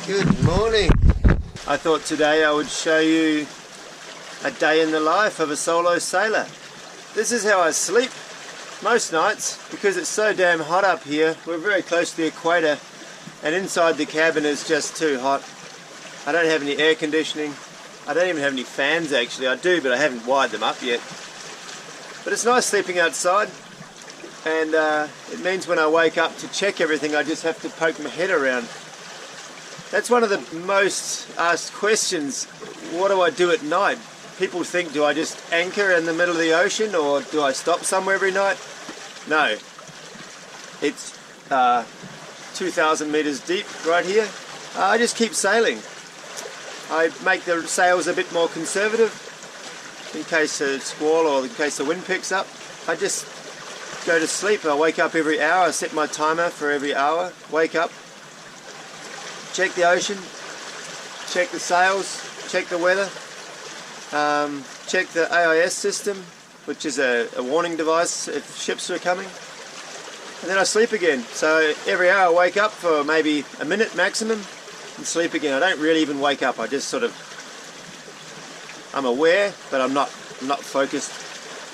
Good morning. I thought today I would show you a day in the life of a solo sailor. This is how I sleep most nights because it's so damn hot up here. We're very close to the equator and inside the cabin is just too hot. I don't have any air conditioning. I don't even have any fans actually. I do, but I haven't wired them up yet. But it's nice sleeping outside, and it means when I wake up to check everything I just have to poke my head around. That's one of the most asked questions. What do I do at night? People think, do I just anchor in the middle of the ocean or do I stop somewhere every night? No. It's 2,000 meters deep right here. I just keep sailing. I make the sails a bit more conservative in case a squall or in case the wind picks up. I just go to sleep. I wake up every hour. I set my timer for every hour. Wake up, check the ocean, check the sails, check the weather, check the AIS system, which is a warning device if ships are coming, and then I sleep again. So every hour I wake up for maybe a minute maximum and sleep again. I don't really even wake up. I just sort of, I'm aware, but I'm not focused.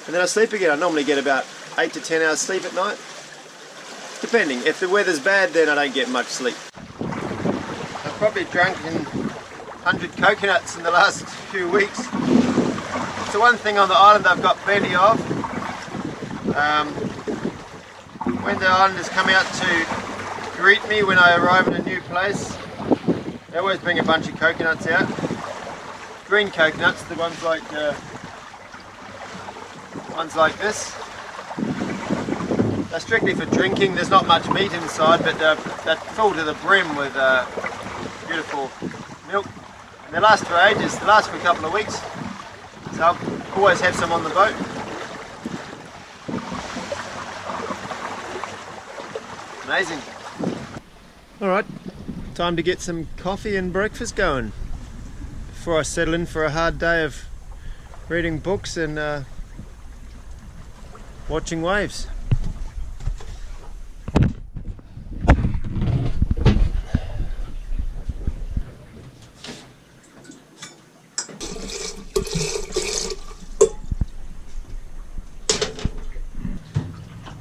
And then I sleep again. I normally get about 8 to 10 hours sleep at night, depending. If the weather's bad, then I don't get much sleep. I've probably drunk 100 coconuts in the last few weeks. It's the one thing on the island I've got plenty of. When the islanders come out to greet me when I arrive in a new place, they always bring a bunch of coconuts out. Green coconuts, the ones like this. They're strictly for drinking. There's not much meat inside, but they're full to the brim with beautiful milk. And they last for ages. They last for a couple of weeks. So I'll always have some on the boat. Amazing. Alright, time to get some coffee and breakfast going before I settle in for a hard day of reading books and watching waves.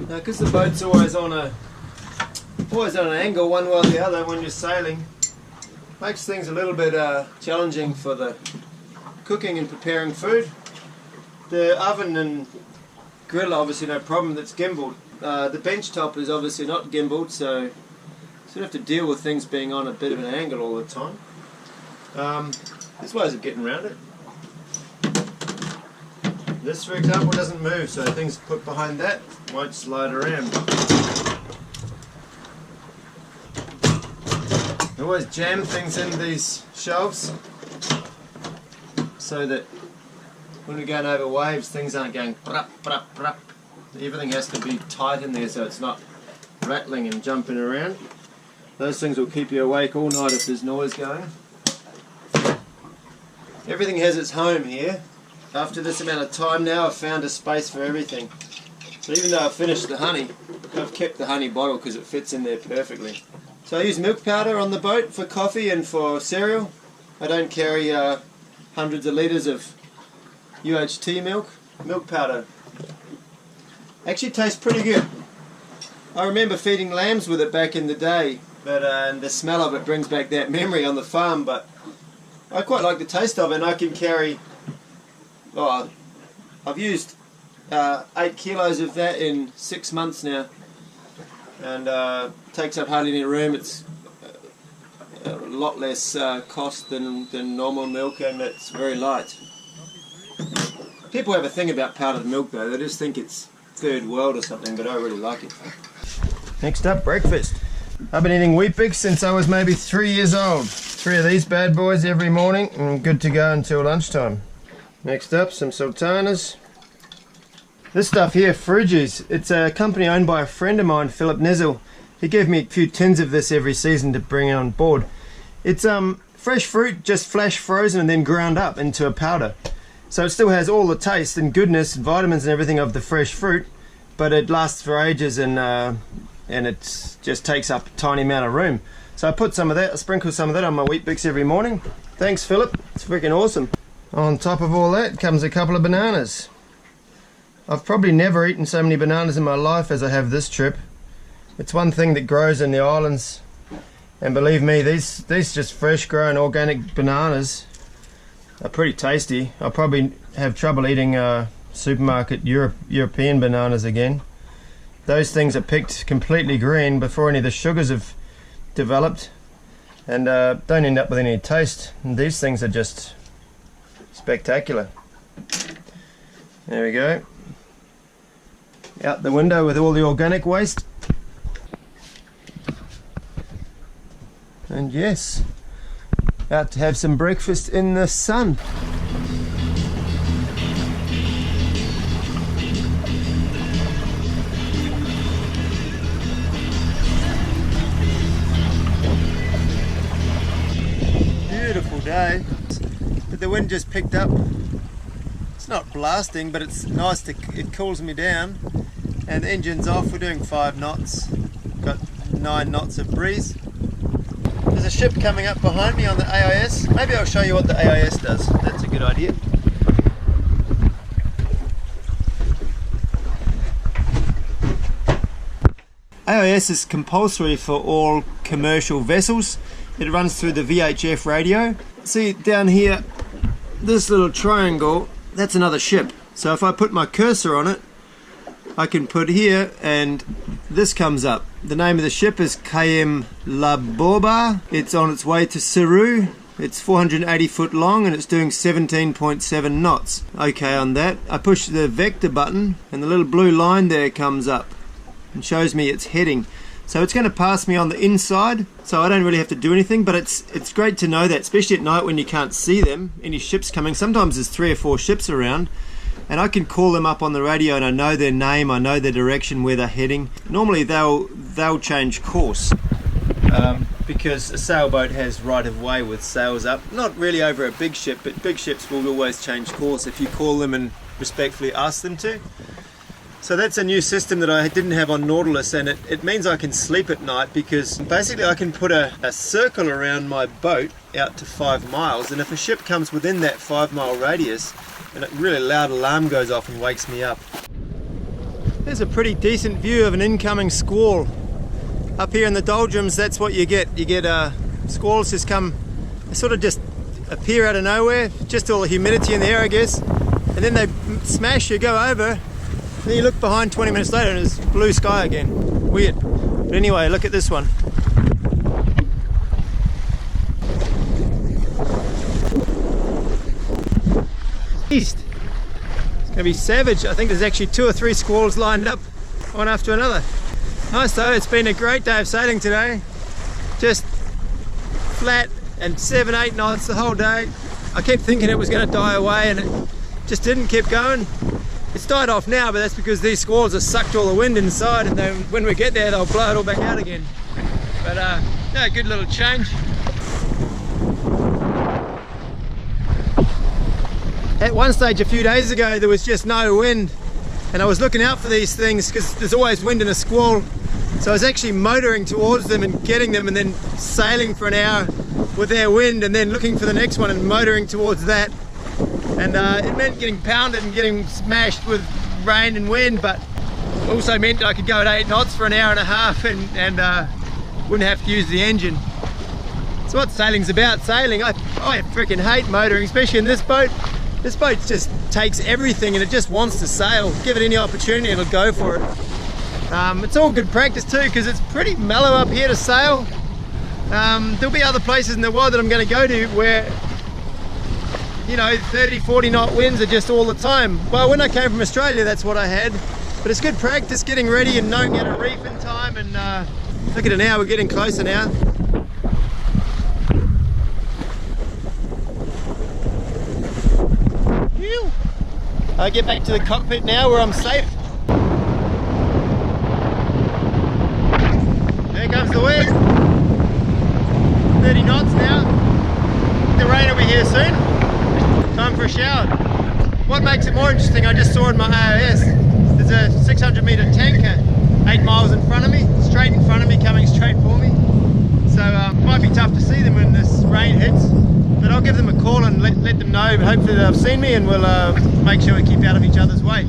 Now, because the boat's always on an angle one way or the other when you're sailing, makes things a little bit challenging for the cooking and preparing food. The oven and grill obviously no problem, that's gimbaled. The bench top is obviously not gimbaled, so you have to deal with things being on a bit of an angle all the time. There's ways of getting around it. This, for example, doesn't move, so things put behind that won't slide around. I always jam things in these shelves so that when we're going over waves, things aren't going brap, brap, brap. Everything has to be tight in there so it's not rattling and jumping around. Those things will keep you awake all night if there's noise going. Everything has its home here. After this amount of time now, I've found a space for everything. So even though I've finished the honey, I've kept the honey bottle because it fits in there perfectly. So I use milk powder on the boat for coffee and for cereal. I don't carry hundreds of litres of UHT milk. Milk powder actually tastes pretty good. I remember feeding lambs with it back in the day, but and the smell of it brings back that memory on the farm, but I quite like the taste of it, and I can carry, I've used 8 kilos of that in 6 months now, and takes up hardly any room. It's a lot less cost than normal milk, and it's very light. People have a thing about powdered milk though, they just think it's third world or something, but I really like it. Next up, breakfast. I've been eating Weet-Bix since I was maybe 3 years old. 3 of these bad boys every morning, and I'm good to go until lunchtime. Next up, some sultanas. This stuff here, Frugies, it's a company owned by a friend of mine, Philip Nizzle. He gave me a few tins of this every season to bring on board. It's fresh fruit, just flash frozen and then ground up into a powder. So it still has all the taste and goodness and vitamins and everything of the fresh fruit, but it lasts for ages and it just takes up a tiny amount of room. So I put some of that, I sprinkle some of that on my wheat bix every morning. Thanks, Philip. It's freaking awesome. On top of all that comes a couple of bananas. I've probably never eaten so many bananas in my life as I have this trip. It's one thing that grows in the islands, and believe me, these just fresh grown organic bananas are pretty tasty. I'll probably have trouble eating supermarket European bananas again. Those things are picked completely green before any of the sugars have developed, and don't end up with any taste. And these things are just spectacular. There we go. Out the window with all the organic waste. And yes, out to have some breakfast in the sun. Beautiful day, but the wind just picked up. It's not blasting, but it's nice it cools me down. And the engine's off. We're doing 5 knots. Got 9 knots of breeze. There's a ship coming up behind me on the AIS. Maybe I'll show you what the AIS does. That's a good idea. AIS is compulsory for all commercial vessels. It runs through the VHF radio. See down here, this little triangle, that's another ship. So if I put my cursor on it, I can put here and this comes up. The name of the ship is KM Laboba. It's on its way to Seru. It's 480 foot long and it's doing 17.7 knots. Okay, on that, I push the vector button and the little blue line there comes up and shows me its heading. So it's going to pass me on the inside, so I don't really have to do anything, but it's great to know that, especially at night when you can't see them, any ships coming. Sometimes there's 3 or 4 ships around, and I can call them up on the radio and I know their name, I know their direction, where they're heading. Normally they'll change course because a sailboat has right of way with sails up. Not really over a big ship, but big ships will always change course if you call them and respectfully ask them to. So that's a new system that I didn't have on Nautilus, and it means I can sleep at night because basically I can put a circle around my boat out to 5 miles, and if a ship comes within that 5-mile radius, and a really loud alarm goes off and wakes me up. There's a pretty decent view of an incoming squall. Up here in the doldrums, that's what you get. You get squalls just come, they sort of just appear out of nowhere, just all the humidity in the air, I guess, and then they smash, you go over, then you look behind 20 minutes later and it's blue sky again. Weird. But anyway, look at this one. East. It's going to be savage. I think there's actually 2 or 3 squalls lined up, one after another. Nice though, it's been a great day of sailing today. Just flat and 7-8 knots the whole day. I kept thinking it was going to die away and it just didn't, keep going. It's died off now, but that's because these squalls have sucked all the wind inside, and then when we get there they'll blow it all back out again. But yeah, good little change. At one stage a few days ago there was just no wind, and I was looking out for these things because there's always wind in a squall. So I was actually motoring towards them and getting them, and then sailing for an hour with their wind, and then looking for the next one and motoring towards that. And it meant getting pounded and getting smashed with rain and wind, but also meant I could go at 8 knots for an hour and a half and wouldn't have to use the engine. It's what sailing's about. Sailing, I freaking hate motoring, especially in this boat. This boat just takes everything and it just wants to sail. Give it any opportunity, it'll go for it. It's all good practice too, because it's pretty mellow up here to sail. There'll be other places in the world that I'm going to go to where, you know, 30-40 knot winds are just all the time. Well, when I came from Australia, that's what I had. But it's good practice getting ready and knowing how to reef in time. And look at it now, we're getting closer now. I get back to the cockpit now where I'm safe. There comes the wind. 30 knots now. The rain will be here soon. Time for a shower. What makes it more interesting, I just saw in my AIS, there's a 600 metre tanker 8 miles in front of me, straight in front of me, coming straight for me. So it might be tough to see them when this rain hits, but I'll give them a call and let them know. Hopefully they've seen me, and we'll make sure we keep out of each other's way.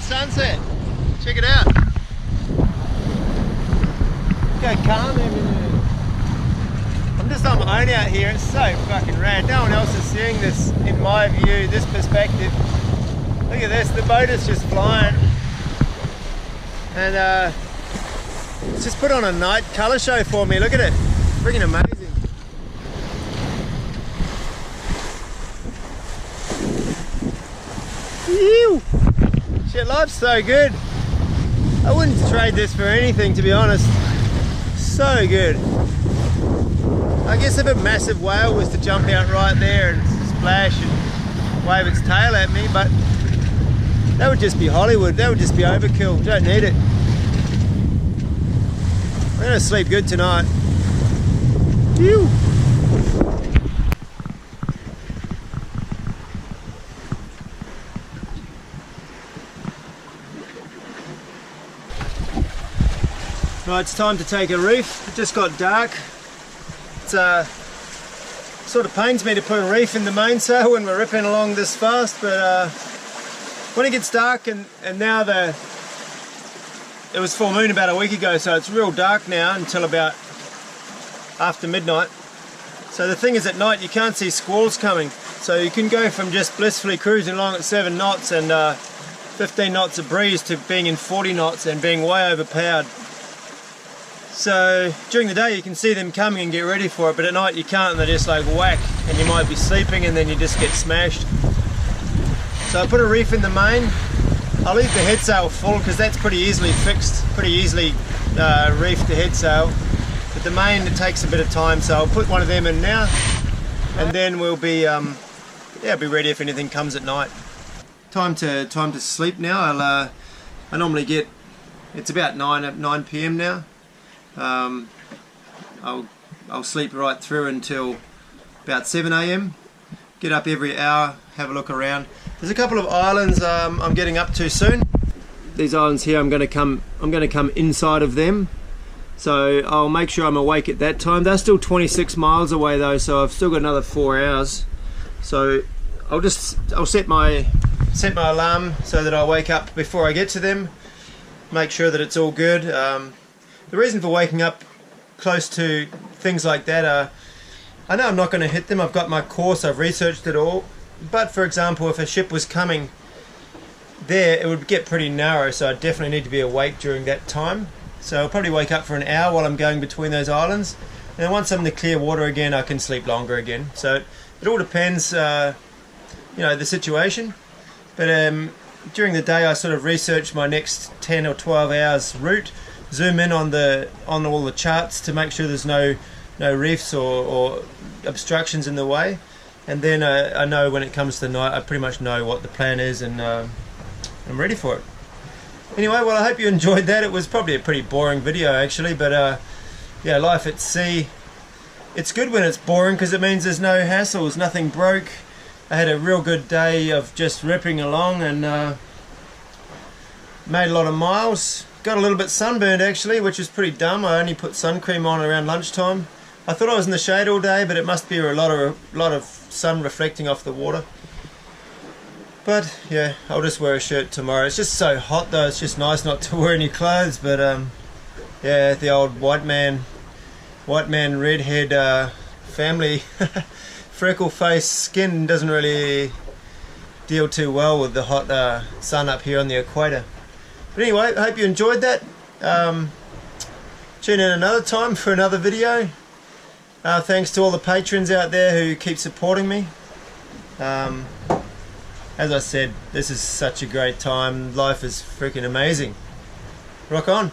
Sunset. Check it out. Go calm everywhere. I'm just on my own out here. It's so fucking rad. No one else is seeing this in my view, this perspective. Look at this. The boat is just flying. And it's just put on a night colour show for me. Look at it. Freaking amazing. Ew. Shit, life's so good. I wouldn't trade this for anything, to be honest. So good. I guess if a massive whale was to jump out right there and splash and wave its tail at me, but that would just be Hollywood. That would just be overkill. Don't need it. I'm gonna sleep good tonight. Phew. Right, it's time to take a reef. It just got dark. It sort of pains me to put a reef in the mainsail when we're ripping along this fast, but when it gets dark, and now it was full moon about a week ago, so it's real dark now until about after midnight. So the thing is, at night you can't see squalls coming, so you can go from just blissfully cruising along at 7 knots and 15 knots of breeze to being in 40 knots and being way overpowered. So during the day you can see them coming and get ready for it, but at night you can't, and they're just like whack, and you might be sleeping and then you just get smashed. So I put a reef in the main. I'll leave the head sail full because that's pretty easily fixed, pretty easily reefed the head sail. But the main, it takes a bit of time, so I'll put one of them in now, and then we'll be be ready if anything comes at night. Time to sleep now. I normally get, it's about 9 p.m. now. I'll sleep right through until about 7 a.m. Get up every hour, have a look around. There's a couple of islands I'm getting up to soon. These islands here, I'm going to come inside of them, so I'll make sure I'm awake at that time. They're still 26 miles away though, so I've still got another 4 hours. So I'll set my alarm so that I wake up before I get to them. Make sure that it's all good. The reason for waking up close to things like that I know I'm not going to hit them. I've got my course, I've researched it all. But for example, if a ship was coming there, it would get pretty narrow, so I definitely need to be awake during that time. So I'll probably wake up for an hour while I'm going between those islands. And then once I'm in the clear water again, I can sleep longer again. So it all depends, the situation. But during the day, I sort of research my next 10 or 12 hours route. Zoom in on all the charts to make sure there's no reefs or obstructions in the way, and then I know when it comes to night, I pretty much know what the plan is, and I'm ready for it. Anyway, well, I hope you enjoyed that. It was probably a pretty boring video actually, but yeah, life at sea, it's good when it's boring because it means there's no hassles, nothing broke. I had a real good day of just ripping along and made a lot of miles. Got a little bit sunburned actually, which is pretty dumb. I only put sun cream on around lunchtime. I thought I was in the shade all day, but it must be a lot of sun reflecting off the water. But yeah, I'll just wear a shirt tomorrow. It's just so hot though, it's just nice not to wear any clothes. But yeah, the old white man redhead family freckle face skin doesn't really deal too well with the hot sun up here on the equator. But anyway, I hope you enjoyed that. Tune in another time for another video. Thanks to all the patrons out there who keep supporting me. as I said, this is such a great time. Life is freaking amazing. Rock on.